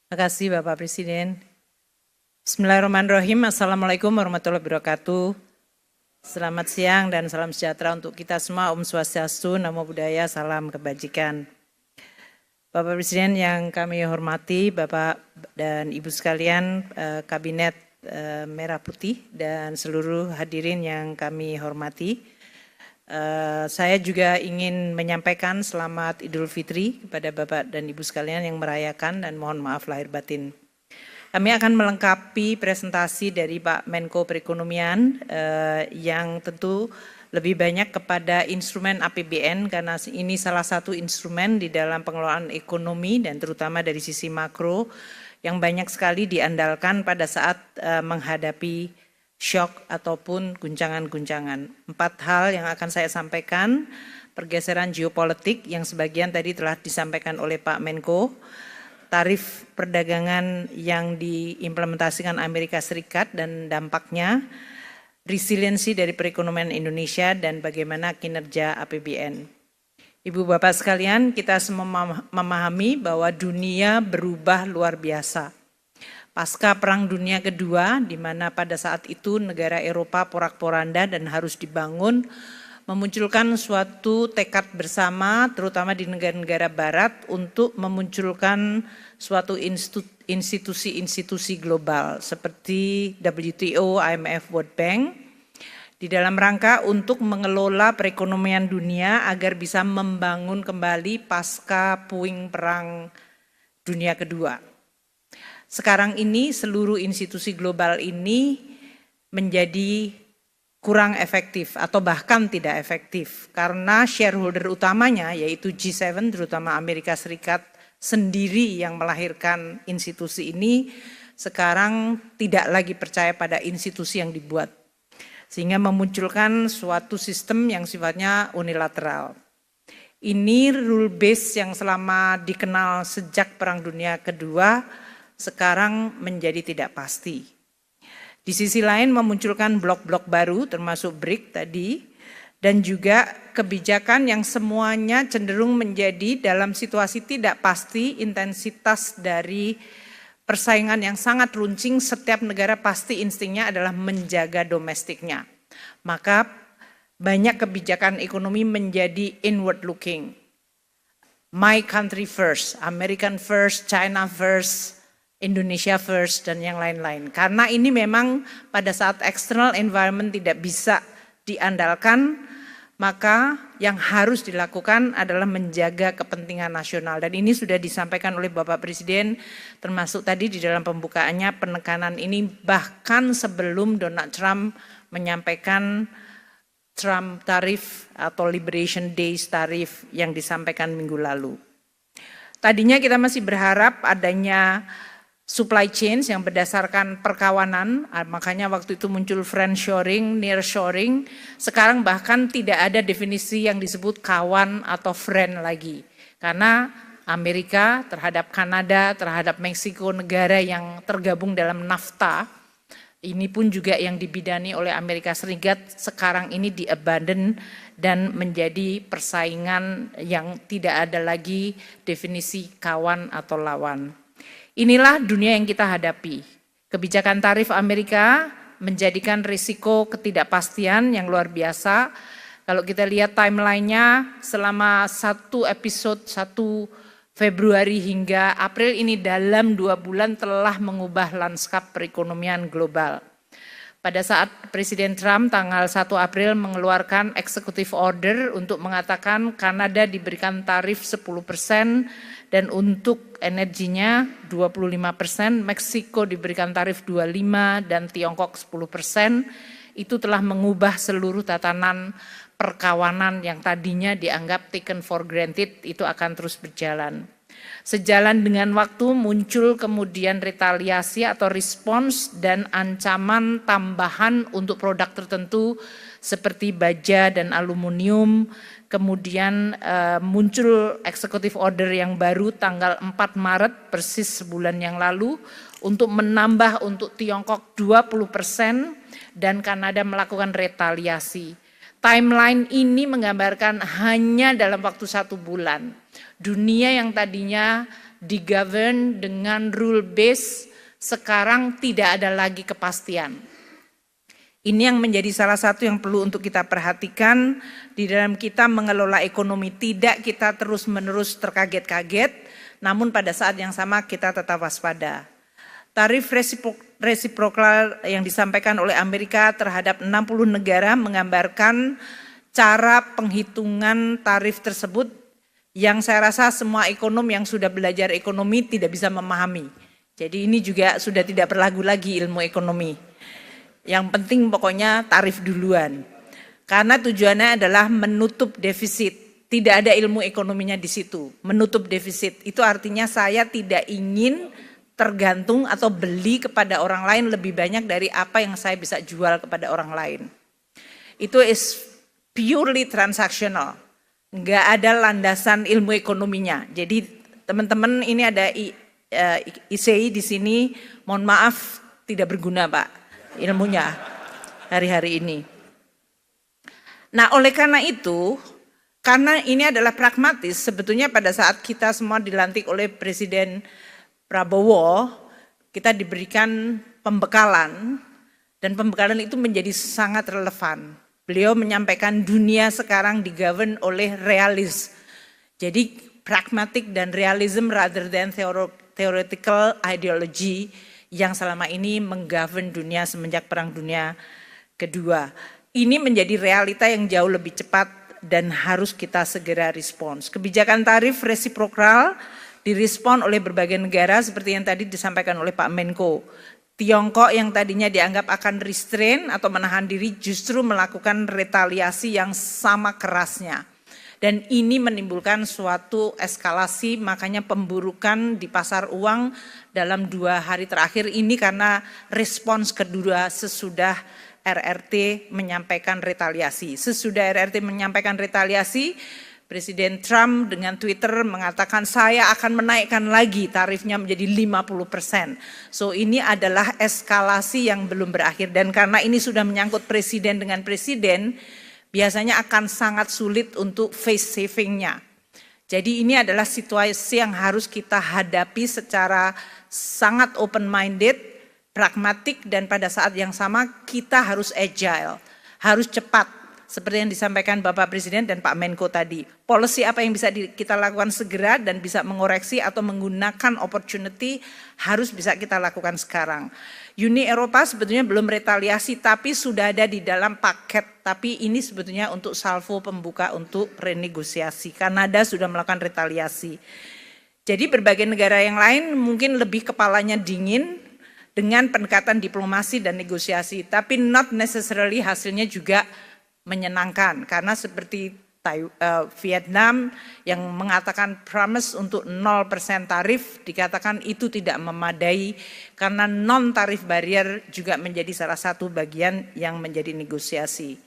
Terima kasih Bapak Presiden. Bismillahirrahmanirrahim. Assalamualaikum warahmatullahi wabarakatuh. Selamat siang dan salam sejahtera untuk kita semua. Om Swastiastu, Namo Buddhaya, salam kebajikan. Bapak Presiden yang kami hormati, Bapak dan Ibu sekalian, Kabinet Merah Putih dan seluruh hadirin yang kami hormati. Saya juga ingin menyampaikan selamat Idul Fitri kepada Bapak dan Ibu sekalian yang merayakan dan mohon maaf lahir batin. Kami akan melengkapi presentasi dari Pak Menko Perekonomian yang tentu lebih banyak kepada instrumen APBN karena ini salah satu instrumen di dalam pengelolaan ekonomi dan terutama dari sisi makro yang banyak sekali diandalkan pada saat menghadapi shock ataupun guncangan-guncangan. 4 hal yang akan saya sampaikan, pergeseran geopolitik yang sebagian tadi telah disampaikan oleh Pak Menko, tarif perdagangan yang diimplementasikan Amerika Serikat dan dampaknya, resiliensi dari perekonomian Indonesia dan bagaimana kinerja APBN. Ibu Bapak sekalian, kita semua memahami bahwa dunia berubah luar biasa. Pasca Perang Dunia Kedua, di mana pada saat itu negara Eropa porak-poranda dan harus dibangun, memunculkan suatu tekad bersama, terutama di negara-negara Barat, untuk memunculkan suatu institusi-institusi global seperti WTO, IMF, World Bank, di dalam rangka untuk mengelola perekonomian dunia agar bisa membangun kembali pasca puing Perang Dunia Kedua. Sekarang ini seluruh institusi global ini menjadi kurang efektif atau bahkan tidak efektif karena shareholder utamanya yaitu G7 terutama Amerika Serikat sendiri yang melahirkan institusi ini sekarang tidak lagi percaya pada institusi yang dibuat sehingga memunculkan suatu sistem yang sifatnya unilateral. Ini rule base yang selama dikenal sejak Perang Dunia Kedua sekarang menjadi tidak pasti. Di sisi lain memunculkan blok-blok baru termasuk BRIC tadi dan juga kebijakan yang semuanya cenderung menjadi dalam situasi tidak pasti intensitas dari persaingan yang sangat runcing, setiap negara pasti instingnya adalah menjaga domestiknya. Maka banyak kebijakan ekonomi menjadi inward looking. My country first, American first, China first, Indonesia first dan yang lain-lain. Karena ini memang pada saat external environment tidak bisa diandalkan, maka yang harus dilakukan adalah menjaga kepentingan nasional. Dan ini sudah disampaikan oleh Bapak Presiden, termasuk tadi di dalam pembukaannya penekanan ini bahkan sebelum Donald Trump menyampaikan Trump tarif atau Liberation Days tarif yang disampaikan minggu lalu. Tadinya kita masih berharap adanya supply chain yang berdasarkan perkawanan, makanya waktu itu muncul friendshoring, nearshoring, sekarang bahkan tidak ada definisi yang disebut kawan atau friend lagi. Karena Amerika terhadap Kanada, terhadap Meksiko, negara yang tergabung dalam NAFTA, ini pun juga yang dibidani oleh Amerika Serikat, sekarang ini di-abandon dan menjadi persaingan yang tidak ada lagi definisi kawan atau lawan. Inilah dunia yang kita hadapi. Kebijakan tarif Amerika menjadikan risiko ketidakpastian yang luar biasa. Kalau kita lihat timelinenya selama satu episode 1 Februari hingga April ini dalam 2 bulan telah mengubah lanskap perekonomian global. Pada saat Presiden Trump tanggal 1 April mengeluarkan executive order untuk mengatakan Kanada diberikan tarif 10%, dan untuk energinya 25%, Meksiko diberikan tarif 25% dan Tiongkok 10%, itu telah mengubah seluruh tatanan perkawanan yang tadinya dianggap taken for granted itu akan terus berjalan. Sejalan dengan waktu muncul kemudian retaliasi atau respons dan ancaman tambahan untuk produk tertentu seperti baja dan aluminium. Kemudian muncul executive order yang baru tanggal 4 Maret persis sebulan yang lalu untuk menambah untuk Tiongkok 20% dan Kanada melakukan retaliasi. Timeline ini menggambarkan hanya dalam waktu 1 bulan. Dunia yang tadinya digovern dengan rule base, sekarang tidak ada lagi kepastian. Ini yang menjadi salah satu yang perlu untuk kita perhatikan di dalam kita mengelola ekonomi. Tidak kita terus-menerus terkaget-kaget, namun pada saat yang sama kita tetap waspada. Tarif resiprokal yang disampaikan oleh Amerika terhadap 60 negara menggambarkan cara penghitungan tarif tersebut yang saya rasa semua ekonom yang sudah belajar ekonomi tidak bisa memahami. Jadi ini juga sudah tidak berlagu lagi ilmu ekonomi. Yang penting pokoknya tarif duluan. Karena tujuannya adalah menutup defisit. Tidak ada ilmu ekonominya di situ. Menutup defisit itu artinya saya tidak ingin tergantung atau beli kepada orang lain lebih banyak dari apa yang saya bisa jual kepada orang lain. Itu is purely transactional. Enggak ada landasan ilmu ekonominya. Jadi teman-teman ini ada ICI di sini, mohon maaf tidak berguna Pak ilmunya hari-hari ini. Nah oleh karena itu, karena ini adalah pragmatis, sebetulnya pada saat kita semua dilantik oleh Presiden Prabowo, kita diberikan pembekalan dan pembekalan itu menjadi sangat relevan. Beliau menyampaikan dunia sekarang digovern oleh realis. Jadi pragmatic dan realism rather than theoretical ideology yang selama ini menggovern dunia semenjak Perang Dunia Kedua. Ini menjadi realita yang jauh lebih cepat dan harus kita segera respons. Kebijakan tarif resiprokal direspon oleh berbagai negara seperti yang tadi disampaikan oleh Pak Menko. Tiongkok yang tadinya dianggap akan restrain atau menahan diri justru melakukan retaliasi yang sama kerasnya. Dan ini menimbulkan suatu eskalasi, makanya pemburukan di pasar uang dalam 2 hari terakhir ini karena respons kedua sesudah RRT menyampaikan retaliasi. Sesudah RRT menyampaikan retaliasi, Presiden Trump dengan Twitter mengatakan saya akan menaikkan lagi tarifnya menjadi 50%. So ini adalah eskalasi yang belum berakhir dan karena ini sudah menyangkut presiden dengan presiden, biasanya akan sangat sulit untuk face savingnya. Jadi ini adalah situasi yang harus kita hadapi secara sangat open minded, pragmatik dan pada saat yang sama kita harus agile, harus cepat. Seperti yang disampaikan Bapak Presiden dan Pak Menko tadi. Policy apa yang bisa kita lakukan segera dan bisa mengoreksi atau menggunakan opportunity harus bisa kita lakukan sekarang. Uni Eropa sebetulnya belum retaliasi tapi sudah ada di dalam paket. Tapi ini sebetulnya untuk salvo pembuka untuk renegosiasi. Kanada sudah melakukan retaliasi. Jadi berbagai negara yang lain mungkin lebih kepalanya dingin dengan pendekatan diplomasi dan negosiasi. Tapi not necessarily hasilnya juga menyenangkan karena seperti Vietnam yang mengatakan promise untuk 0% tarif dikatakan itu tidak memadai karena non tarif barrier juga menjadi salah satu bagian yang menjadi negosiasi.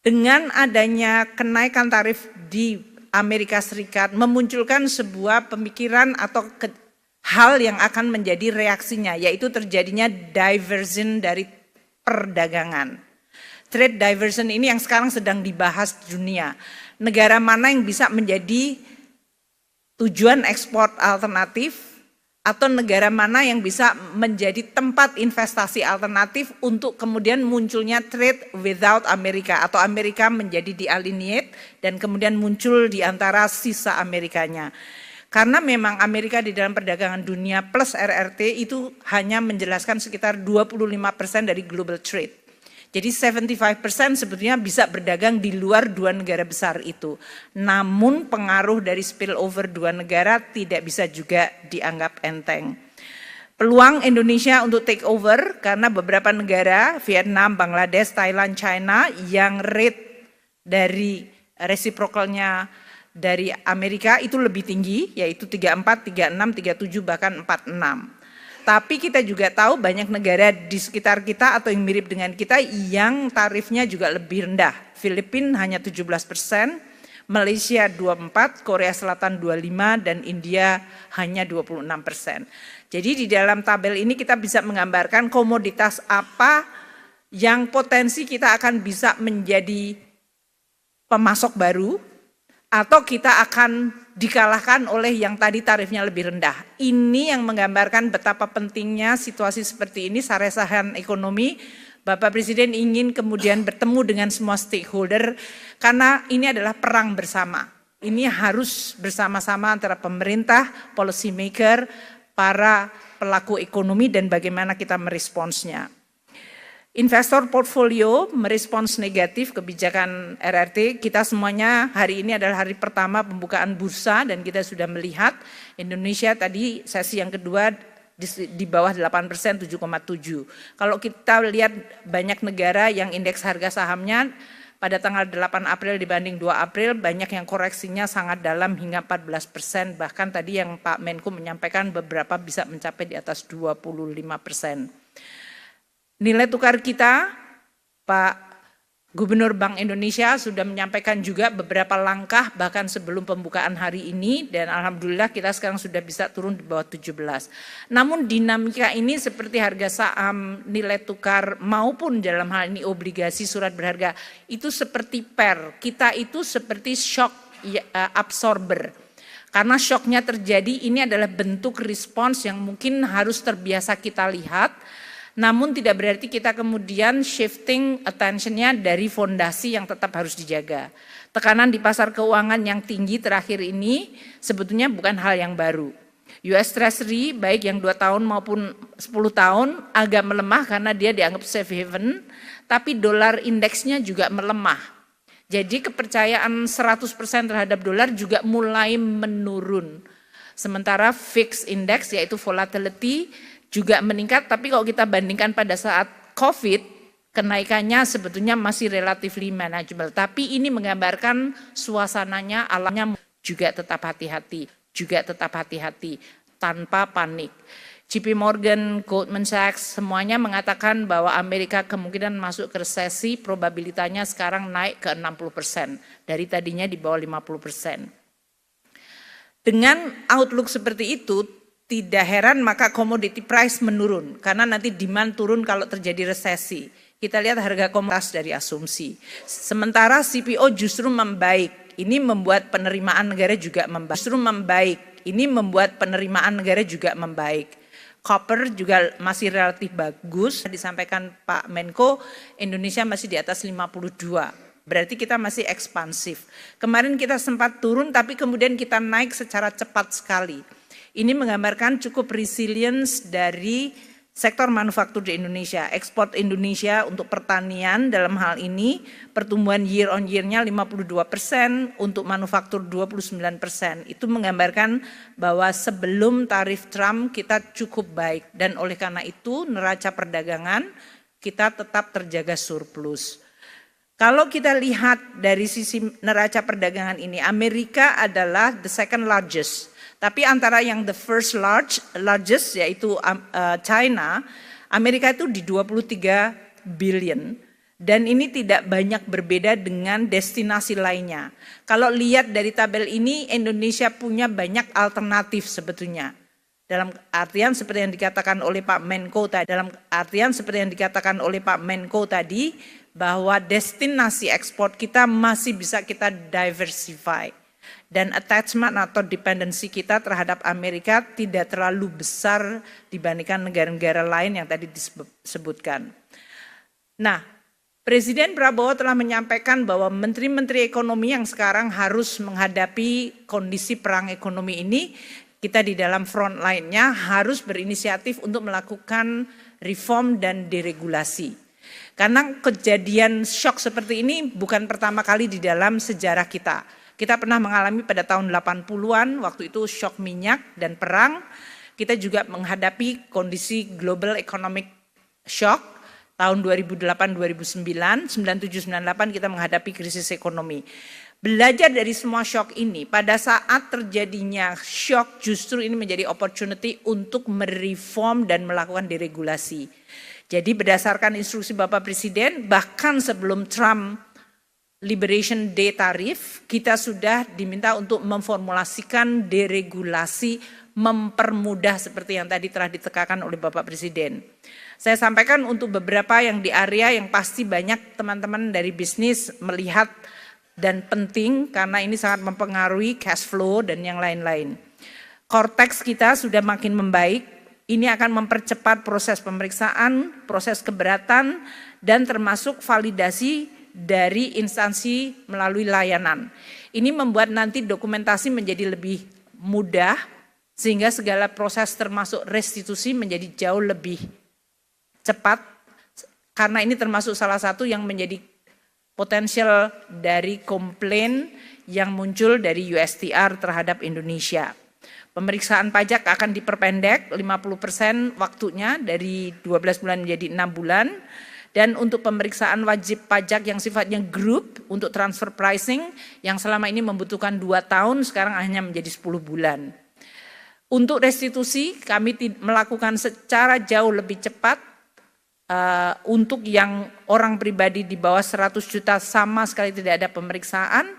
Dengan adanya kenaikan tarif di Amerika Serikat memunculkan sebuah pemikiran atau hal yang akan menjadi reaksinya yaitu terjadinya diversion dari perdagangan. Trade diversion ini yang sekarang sedang dibahas di dunia. Negara mana yang bisa menjadi tujuan ekspor alternatif atau negara mana yang bisa menjadi tempat investasi alternatif untuk kemudian munculnya trade without Amerika atau Amerika menjadi dialienate dan kemudian muncul di antara sisa Amerikanya. Karena memang Amerika di dalam perdagangan dunia plus RRT itu hanya menjelaskan sekitar 25% dari global trade. Jadi 75% sebetulnya bisa berdagang di luar 2 negara besar itu. Namun pengaruh dari spillover 2 negara tidak bisa juga dianggap enteng. Peluang Indonesia untuk take over karena beberapa negara, Vietnam, Bangladesh, Thailand, China yang rate dari reciprocalnya dari Amerika itu lebih tinggi yaitu 34, 36, 37 bahkan 46. Tapi kita juga tahu banyak negara di sekitar kita atau yang mirip dengan kita yang tarifnya juga lebih rendah. Filipina hanya 17%, Malaysia 24%, Korea Selatan 25%, dan India hanya 26%. Jadi di dalam tabel ini kita bisa menggambarkan komoditas apa yang potensi kita akan bisa menjadi pemasok baru, atau kita akan dikalahkan oleh yang tadi tarifnya lebih rendah. Ini yang menggambarkan betapa pentingnya situasi seperti ini, saresahan ekonomi. Bapak Presiden ingin kemudian bertemu dengan semua stakeholder, karena ini adalah perang bersama. Ini harus bersama-sama antara pemerintah, policy maker, para pelaku ekonomi, dan bagaimana kita meresponsnya. Investor portfolio merespons negatif kebijakan RRT. Kita semuanya hari ini adalah hari pertama pembukaan bursa dan kita sudah melihat Indonesia tadi sesi yang kedua di bawah 8%, 7,7. Kalau kita lihat banyak negara yang indeks harga sahamnya pada tanggal 8 April dibanding 2 April banyak yang koreksinya sangat dalam hingga 14%. Bahkan tadi yang Pak Menko menyampaikan beberapa bisa mencapai di atas 25%. Nilai tukar kita, Pak Gubernur Bank Indonesia sudah menyampaikan juga beberapa langkah bahkan sebelum pembukaan hari ini, dan alhamdulillah kita sekarang sudah bisa turun di bawah 17. Namun dinamika ini seperti harga saham, nilai tukar maupun dalam hal ini obligasi surat berharga itu seperti kita itu seperti shock absorber. Karena shocknya terjadi, ini adalah bentuk respons yang mungkin harus terbiasa kita lihat. Namun tidak berarti kita kemudian shifting attention-nya dari fondasi yang tetap harus dijaga. Tekanan di pasar keuangan yang tinggi terakhir ini sebetulnya bukan hal yang baru. US Treasury baik yang 2 tahun maupun 10 tahun agak melemah karena dia dianggap safe haven, tapi dolar indeksnya juga melemah. Jadi kepercayaan 100% terhadap dolar juga mulai menurun. Sementara fixed index yaitu volatility juga meningkat, tapi kalau kita bandingkan pada saat COVID, kenaikannya sebetulnya masih relatively manageable. Tapi ini menggambarkan suasananya, alamnya juga tetap hati-hati, tanpa panik. JP Morgan, Goldman Sachs, semuanya mengatakan bahwa Amerika kemungkinan masuk ke resesi, probabilitasnya sekarang naik ke 60%, dari tadinya di bawah 50%. Dengan outlook seperti itu, tidak heran maka commodity price menurun, karena nanti demand turun kalau terjadi resesi. Kita lihat harga komoditas dari asumsi. Sementara CPO justru membaik, ini membuat penerimaan negara juga membaik. Copper juga masih relatif bagus, disampaikan Pak Menko, Indonesia masih di atas 52. Berarti kita masih ekspansif. Kemarin kita sempat turun tapi kemudian kita naik secara cepat sekali. Ini menggambarkan cukup resilience dari sektor manufaktur di Indonesia. Ekspor Indonesia untuk pertanian dalam hal ini pertumbuhan year on year-nya 52%, untuk manufaktur 29%. Itu menggambarkan bahwa sebelum tarif Trump kita cukup baik, dan oleh karena itu neraca perdagangan kita tetap terjaga surplus. Kalau kita lihat dari sisi neraca perdagangan ini, Amerika adalah the second largest. Tapi antara yang the first largest yaitu China, Amerika itu di 23 billion, dan ini tidak banyak berbeda dengan destinasi lainnya. Kalau lihat dari tabel ini, Indonesia punya banyak alternatif sebetulnya. Dalam artian seperti yang dikatakan oleh Pak Menko tadi, bahwa destinasi ekspor kita masih bisa kita diversify. Dan attachment atau dependensi kita terhadap Amerika tidak terlalu besar dibandingkan negara-negara lain yang tadi disebutkan. Nah, Presiden Prabowo telah menyampaikan bahwa menteri-menteri ekonomi yang sekarang harus menghadapi kondisi perang ekonomi ini, kita di dalam front line-nya harus berinisiatif untuk melakukan reform dan deregulasi. Karena kejadian shock seperti ini bukan pertama kali di dalam sejarah kita. Kita pernah mengalami pada tahun 80-an, waktu itu shock minyak dan perang. Kita juga menghadapi kondisi global economic shock tahun 2008-2009, 97-98 kita menghadapi krisis ekonomi. Belajar dari semua shock ini, pada saat terjadinya shock justru ini menjadi opportunity untuk mereform dan melakukan deregulasi. Jadi berdasarkan instruksi Bapak Presiden, bahkan sebelum Trump Liberation Day tarif, kita sudah diminta untuk memformulasikan deregulasi, mempermudah seperti yang tadi telah ditekankan oleh Bapak Presiden. Saya sampaikan untuk beberapa yang di area yang pasti banyak teman-teman dari bisnis melihat dan penting karena ini sangat mempengaruhi cash flow dan yang lain-lain. Cortex kita sudah makin membaik, ini akan mempercepat proses pemeriksaan, proses keberatan, dan termasuk validasi dari instansi melalui layanan. Ini membuat nanti dokumentasi menjadi lebih mudah, sehingga segala proses termasuk restitusi menjadi jauh lebih cepat, karena ini termasuk salah satu yang menjadi potensial dari komplain yang muncul dari USTR terhadap Indonesia. Pemeriksaan pajak akan diperpendek 50% waktunya dari 12 bulan menjadi 6 bulan. Dan untuk pemeriksaan wajib pajak yang sifatnya grup untuk transfer pricing yang selama ini membutuhkan 2 tahun sekarang hanya menjadi 10 bulan. Untuk restitusi kami melakukan secara jauh lebih cepat. Untuk yang orang pribadi di bawah 100 juta sama sekali tidak ada pemeriksaan.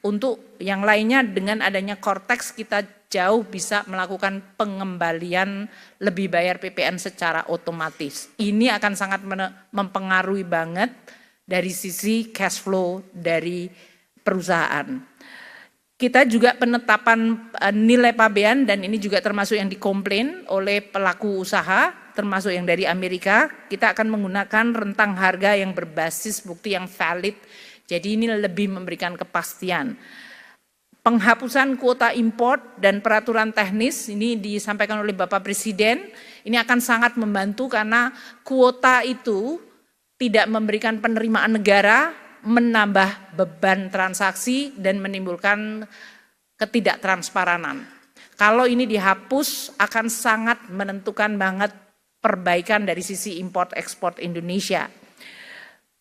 Untuk yang lainnya dengan adanya Cortex kita jauh bisa melakukan pengembalian lebih bayar PPN secara otomatis. Ini akan sangat mempengaruhi banget dari sisi cash flow dari perusahaan. Kita juga penetapan nilai pabean dan ini juga termasuk yang dikomplain oleh pelaku usaha, termasuk yang dari Amerika. Kita akan menggunakan rentang harga yang berbasis bukti yang valid, jadi ini lebih memberikan kepastian. Penghapusan kuota import dan peraturan teknis ini disampaikan oleh Bapak Presiden, ini akan sangat membantu karena kuota itu tidak memberikan penerimaan negara, menambah beban transaksi dan menimbulkan ketidaktransparan. Kalau ini dihapus akan sangat menentukan banget perbaikan dari sisi import ekspor Indonesia.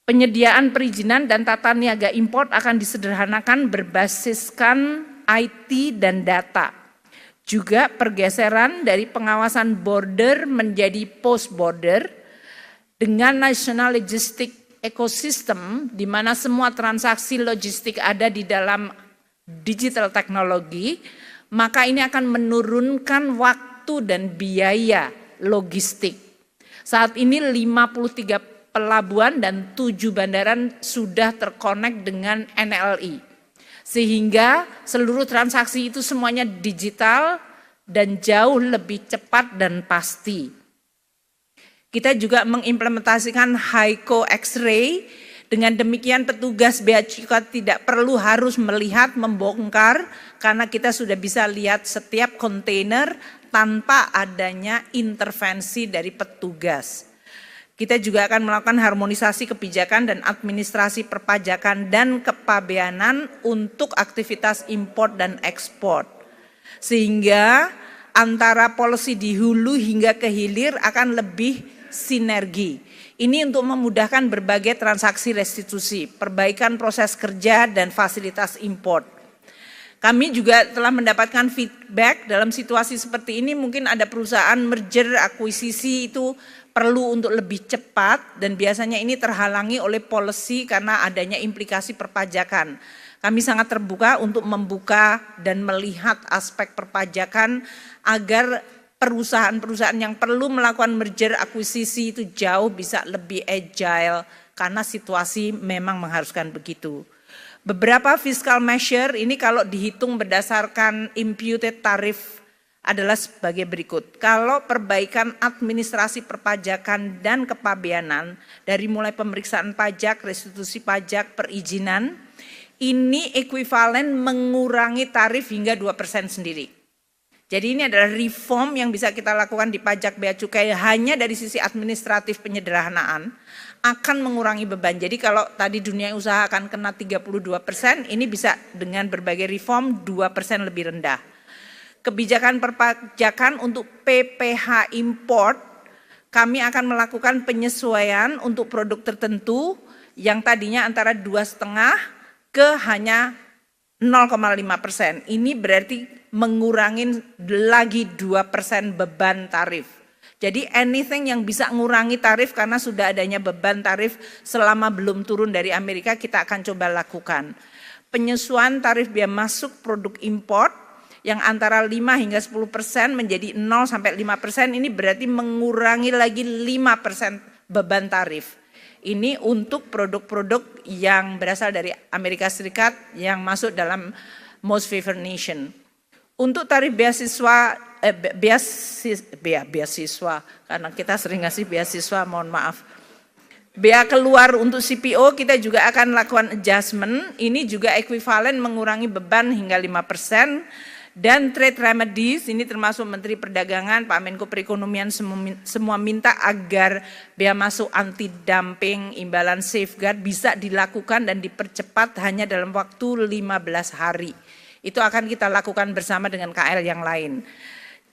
Penyediaan perizinan dan tata niaga import akan disederhanakan berbasiskan IT dan data. Juga pergeseran dari pengawasan border menjadi post border dengan national logistic ekosistem di mana semua transaksi logistik ada di dalam digital teknologi, maka ini akan menurunkan waktu dan biaya logistik. Saat ini 53 pelabuhan dan 7 bandaran sudah terkonek dengan NLI. Sehingga seluruh transaksi itu semuanya digital dan jauh lebih cepat dan pasti. Kita juga mengimplementasikan HICO X-ray, dengan demikian petugas bea cukai tidak perlu harus melihat, membongkar, karena kita sudah bisa lihat setiap kontainer tanpa adanya intervensi dari petugas. Kita juga akan melakukan harmonisasi kebijakan dan administrasi perpajakan dan kepabeanan untuk aktivitas impor dan ekspor. Sehingga antara policy di hulu hingga ke hilir akan lebih sinergi. Ini untuk memudahkan berbagai transaksi restitusi, perbaikan proses kerja dan fasilitas import. Kami juga telah mendapatkan feedback dalam situasi seperti ini mungkin ada perusahaan merger, akuisisi itu perlu untuk lebih cepat dan biasanya ini terhalangi oleh policy karena adanya implikasi perpajakan. Kami sangat terbuka untuk membuka dan melihat aspek perpajakan agar perusahaan-perusahaan yang perlu melakukan merger akuisisi itu jauh bisa lebih agile karena situasi memang mengharuskan begitu. Beberapa fiscal measure ini kalau dihitung berdasarkan imputed tarif adalah sebagai berikut. Kalau perbaikan administrasi perpajakan dan kepabeanan dari mulai pemeriksaan pajak, restitusi pajak, perizinan, ini ekuivalen mengurangi tarif hingga 2% sendiri. Jadi ini adalah reform yang bisa kita lakukan di pajak bea cukai hanya dari sisi administratif penyederhanaan akan mengurangi beban. Jadi kalau tadi dunia usaha akan kena 32%, ini bisa dengan berbagai reform 2% lebih rendah. Kebijakan perpajakan untuk PPh import, kami akan melakukan penyesuaian untuk produk tertentu yang tadinya antara 2,5 ke hanya 0,5%. Ini berarti mengurangi lagi 2% beban tarif. Jadi anything yang bisa ngurangi tarif karena sudah adanya beban tarif selama belum turun dari Amerika, kita akan coba lakukan. Penyesuaian tarif biaya masuk produk import yang antara 5 hingga 10% menjadi 0 sampai 5%, ini berarti mengurangi lagi 5% beban tarif. Ini untuk produk-produk yang berasal dari Amerika Serikat yang masuk dalam Most Favored Nation. Untuk tarif beasiswa karena kita sering ngasih beasiswa, mohon maaf. Bea keluar untuk CPO kita juga akan lakukan adjustment, ini juga ekuivalen mengurangi beban hingga 5%. Dan trade remedies, ini termasuk Menteri Perdagangan, Pak Menko Perekonomian semua minta agar bea masuk anti dumping, imbalan safeguard bisa dilakukan dan dipercepat hanya dalam waktu 15 hari. Itu akan kita lakukan bersama dengan KL yang lain.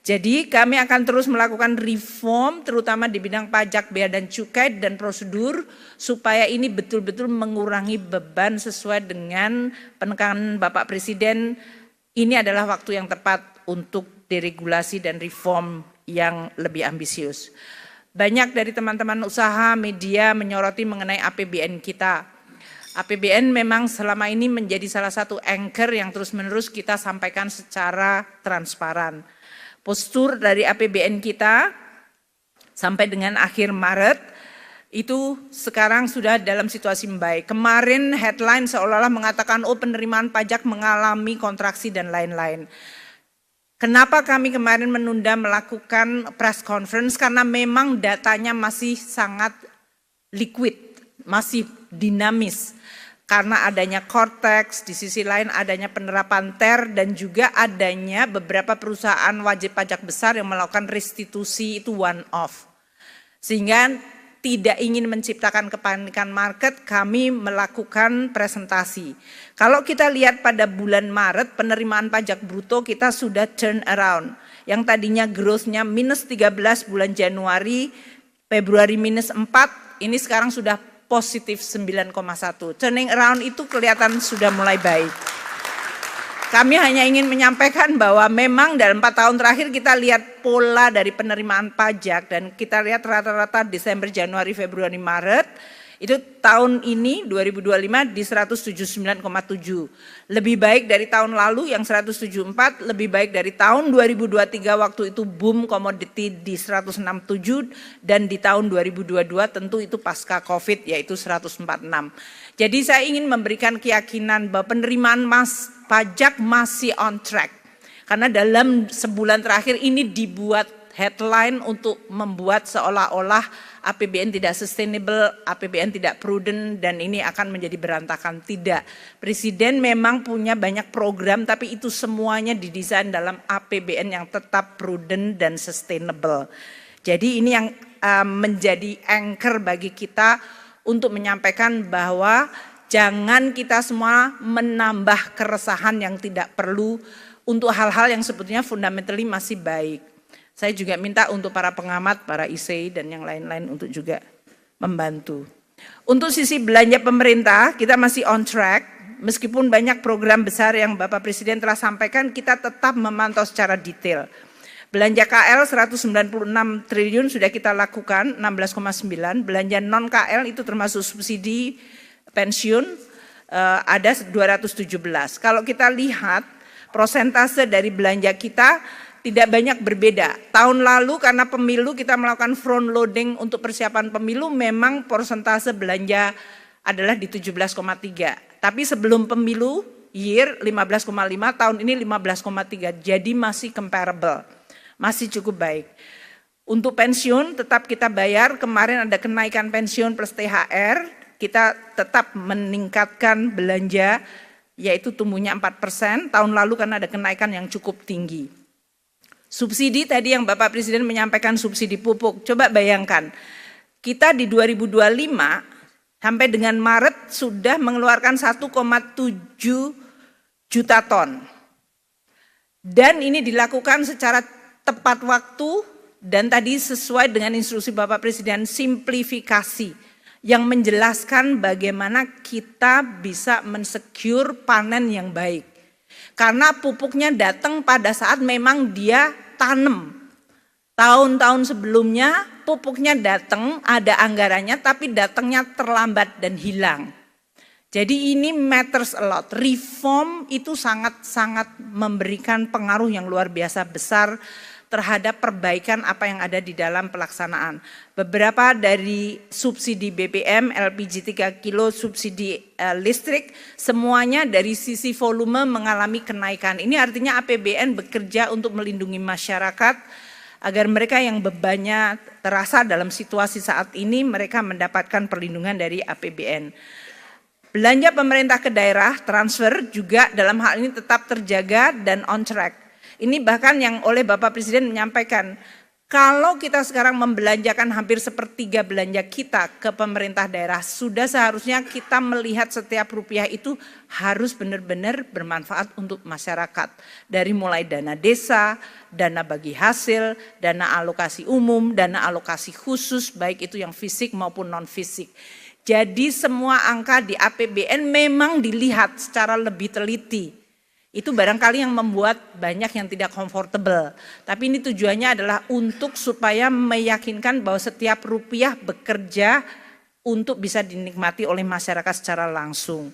Jadi kami akan terus melakukan reform terutama di bidang pajak, bea dan cukai dan prosedur supaya ini betul-betul mengurangi beban sesuai dengan penekanan Bapak Presiden. Ini adalah waktu yang tepat untuk deregulasi dan reform yang lebih ambisius. Banyak dari teman-teman usaha media menyoroti mengenai APBN kita. APBN memang selama ini menjadi salah satu anchor yang terus-menerus kita sampaikan secara transparan. Postur dari APBN kita sampai dengan akhir Maret itu sekarang sudah dalam situasi membaik. Kemarin headline seolah-olah mengatakan penerimaan pajak mengalami kontraksi dan lain-lain. Kenapa kami kemarin menunda melakukan press conference? Karena memang datanya masih sangat liquid, masih dinamis. Karena adanya Cortex, di sisi lain adanya penerapan TER dan juga adanya beberapa perusahaan wajib pajak besar yang melakukan restitusi itu one off. Sehingga tidak ingin menciptakan kepanikan market, kami melakukan presentasi. Kalau kita lihat pada bulan Maret, penerimaan pajak bruto kita sudah turn around. Yang tadinya growth-nya minus 13 bulan Januari, Februari minus 4, ini sekarang sudah positif 9,1. Turning around itu kelihatan sudah mulai baik. Kami hanya ingin menyampaikan bahwa memang dalam 4 tahun terakhir kita lihat pola dari penerimaan pajak dan kita lihat rata-rata Desember, Januari, Februari, Maret itu tahun ini 2025 di 179,7. Lebih baik dari tahun lalu yang 174, lebih baik dari tahun 2023 waktu itu boom komoditi di 167 dan di tahun 2022 tentu itu pasca Covid yaitu 146. Jadi saya ingin memberikan keyakinan bahwa penerimaan pajak masih on track. Karena dalam sebulan terakhir ini dibuat headline untuk membuat seolah-olah APBN tidak sustainable, APBN tidak prudent dan ini akan menjadi berantakan. Tidak. Presiden memang punya banyak program tapi itu semuanya didesain dalam APBN yang tetap prudent dan sustainable. Jadi ini yang menjadi anchor bagi kita untuk menyampaikan bahwa jangan kita semua menambah keresahan yang tidak perlu untuk hal-hal yang sebetulnya fundamentally masih baik. Saya juga minta untuk para pengamat, para IC dan yang lain-lain untuk juga membantu. Untuk sisi belanja pemerintah, kita masih on track. Meskipun banyak program besar yang Bapak Presiden telah sampaikan, kita tetap memantau secara detail. Belanja KL 196 triliun sudah kita lakukan, 16,9. Belanja non-KL itu termasuk subsidi pensiun, ada 217. Kalau kita lihat, prosentase dari belanja kita tidak banyak berbeda. Tahun lalu karena pemilu kita melakukan front loading untuk persiapan pemilu memang persentase belanja adalah di 17,3. Tapi sebelum pemilu year 15,5, tahun ini 15,3. Jadi masih comparable. Masih cukup baik. Untuk pensiun tetap kita bayar, kemarin ada kenaikan pensiun plus THR, kita tetap meningkatkan belanja yaitu tumbuhnya 4%, tahun lalu karena ada kenaikan yang cukup tinggi. Subsidi tadi yang Bapak Presiden menyampaikan subsidi pupuk, coba bayangkan, kita di 2025 sampai dengan Maret sudah mengeluarkan 1,7 juta ton. Dan ini dilakukan secara tepat waktu dan tadi sesuai dengan instruksi Bapak Presiden simplifikasi yang menjelaskan bagaimana kita bisa mensecure panen yang baik. Karena pupuknya datang pada saat memang dia tanam. Tahun-tahun sebelumnya pupuknya datang, ada anggarannya, tapi datangnya terlambat dan hilang. Jadi ini matters a lot. Reform itu sangat-sangat memberikan pengaruh yang luar biasa besar terhadap perbaikan apa yang ada di dalam pelaksanaan. Beberapa dari subsidi BBM, LPG 3 kilo, subsidi listrik, semuanya dari sisi volume mengalami kenaikan. Ini artinya APBN bekerja untuk melindungi masyarakat agar mereka yang bebannya terasa dalam situasi saat ini, mereka mendapatkan perlindungan dari APBN. Belanja pemerintah ke daerah, transfer juga dalam hal ini tetap terjaga dan on track. Ini bahkan yang oleh Bapak Presiden menyampaikan, kalau kita sekarang membelanjakan hampir sepertiga belanja kita ke pemerintah daerah, sudah seharusnya kita melihat setiap rupiah itu harus benar-benar bermanfaat untuk masyarakat. Dari mulai dana desa, dana bagi hasil, dana alokasi umum, dana alokasi khusus, baik itu yang fisik maupun non-fisik. Jadi semua angka di APBN memang dilihat secara lebih teliti. Itu barangkali yang membuat banyak yang tidak comfortable. Tapi ini tujuannya adalah untuk supaya meyakinkan bahwa setiap rupiah bekerja untuk bisa dinikmati oleh masyarakat secara langsung.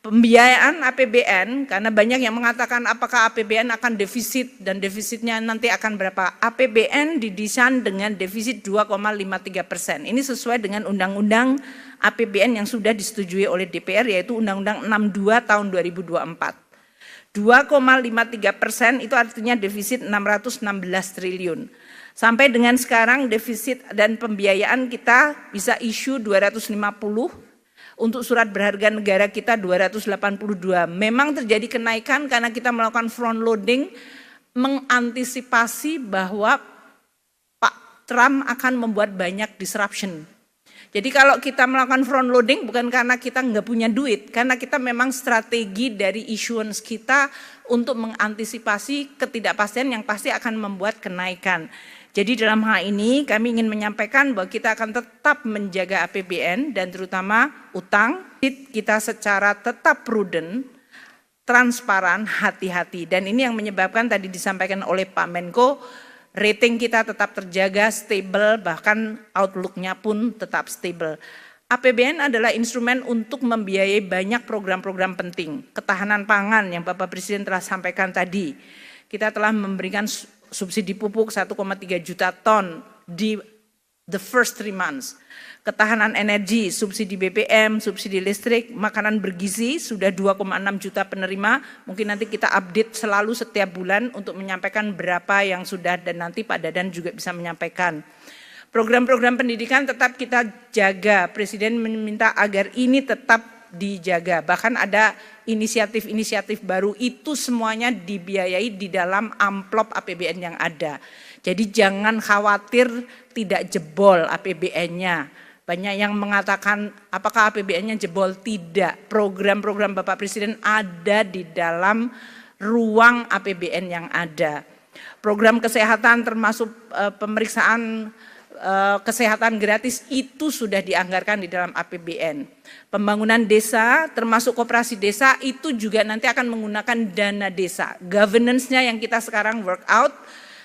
Pembiayaan APBN, karena banyak yang mengatakan apakah APBN akan defisit dan defisitnya nanti akan berapa. APBN didesain dengan defisit 2,53%. Ini sesuai dengan undang-undang APBN yang sudah disetujui oleh DPR, yaitu Undang-Undang 62 tahun 2024. 2,53% itu artinya defisit 616 triliun. Sampai dengan sekarang defisit dan pembiayaan kita bisa isu 250, untuk surat berharga negara kita 282. Memang terjadi kenaikan karena kita melakukan front loading, mengantisipasi bahwa Pak Trump akan membuat banyak disruption. Jadi kalau kita melakukan front loading bukan karena kita nggak punya duit, karena kita memang strategi dari issuance kita untuk mengantisipasi ketidakpastian yang pasti akan membuat kenaikan. Jadi dalam hal ini kami ingin menyampaikan bahwa kita akan tetap menjaga APBN dan terutama utang kita secara tetap prudent, transparan, hati-hati. Dan ini yang menyebabkan tadi disampaikan oleh Pak Menko, rating kita tetap terjaga, stable, bahkan outlook-nya pun tetap stable. APBN adalah instrumen untuk membiayai banyak program-program penting. Ketahanan pangan yang Bapak Presiden telah sampaikan tadi. Kita telah memberikan subsidi pupuk 1,3 juta ton di the first 3 months. Ketahanan energi, subsidi BBM, subsidi listrik, makanan bergizi sudah 2,6 juta penerima. Mungkin nanti kita update selalu setiap bulan untuk menyampaikan berapa yang sudah dan nanti Pak Dadan juga bisa menyampaikan. Program-program pendidikan tetap kita jaga. Presiden meminta agar ini tetap dijaga. Bahkan ada inisiatif-inisiatif baru, itu semuanya dibiayai di dalam amplop APBN yang ada. Jadi jangan khawatir tidak jebol APBN-nya. Banyak yang mengatakan apakah APBN-nya jebol? Tidak. Program-program Bapak Presiden ada di dalam ruang APBN yang ada. Program kesehatan termasuk pemeriksaan kesehatan gratis itu sudah dianggarkan di dalam APBN. Pembangunan desa termasuk koperasi desa itu juga nanti akan menggunakan dana desa. Governance-nya yang kita sekarang work out,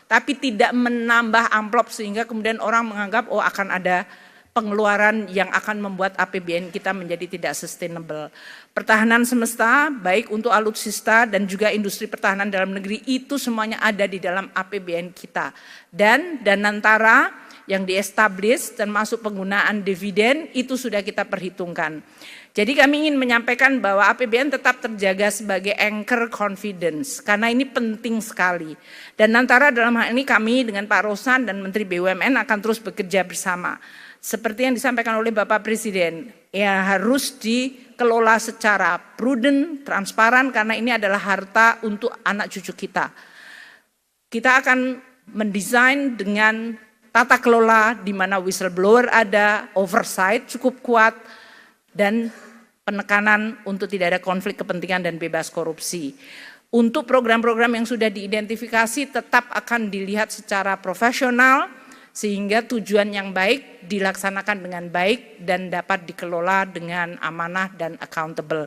tapi tidak menambah amplop sehingga kemudian orang menganggap oh akan ada pengeluaran yang akan membuat APBN kita menjadi tidak sustainable. Pertahanan semesta baik untuk alutsista dan juga industri pertahanan dalam negeri itu semuanya ada di dalam APBN kita. Dan Danantara yang di-establish termasuk penggunaan dividen itu sudah kita perhitungkan. Jadi kami ingin menyampaikan bahwa APBN tetap terjaga sebagai anchor confidence karena ini penting sekali. Dan antara dalam hal ini kami dengan Pak Rosan dan Menteri BUMN akan terus bekerja bersama. Seperti yang disampaikan oleh Bapak Presiden, ya harus dikelola secara prudent, transparan karena ini adalah harta untuk anak cucu kita. Kita akan mendesain dengan tata kelola di mana whistleblower ada, oversight cukup kuat, dan penekanan untuk tidak ada konflik kepentingan dan bebas korupsi. Untuk program-program yang sudah diidentifikasi tetap akan dilihat secara profesional, sehingga tujuan yang baik dilaksanakan dengan baik dan dapat dikelola dengan amanah dan accountable.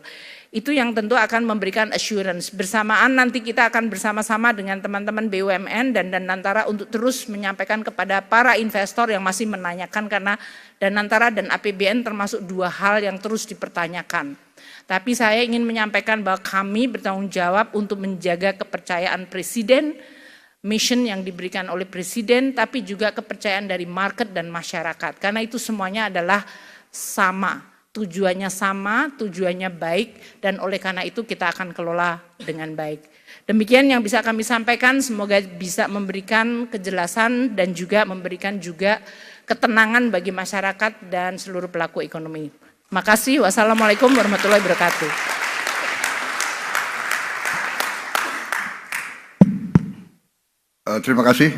Itu yang tentu akan memberikan assurance. Bersamaan nanti kita akan bersama-sama dengan teman-teman BUMN dan Danantara untuk terus menyampaikan kepada para investor yang masih menanyakan, karena Danantara dan APBN termasuk dua hal yang terus dipertanyakan. Tapi saya ingin menyampaikan bahwa kami bertanggung jawab untuk menjaga kepercayaan Presiden, mission yang diberikan oleh Presiden, tapi juga kepercayaan dari market dan masyarakat. Karena itu semuanya adalah sama, tujuannya baik, dan oleh karena itu kita akan kelola dengan baik. Demikian yang bisa kami sampaikan, semoga bisa memberikan kejelasan dan juga memberikan juga ketenangan bagi masyarakat dan seluruh pelaku ekonomi. Terima kasih. Wassalamualaikum warahmatullahi wabarakatuh. Terima kasih.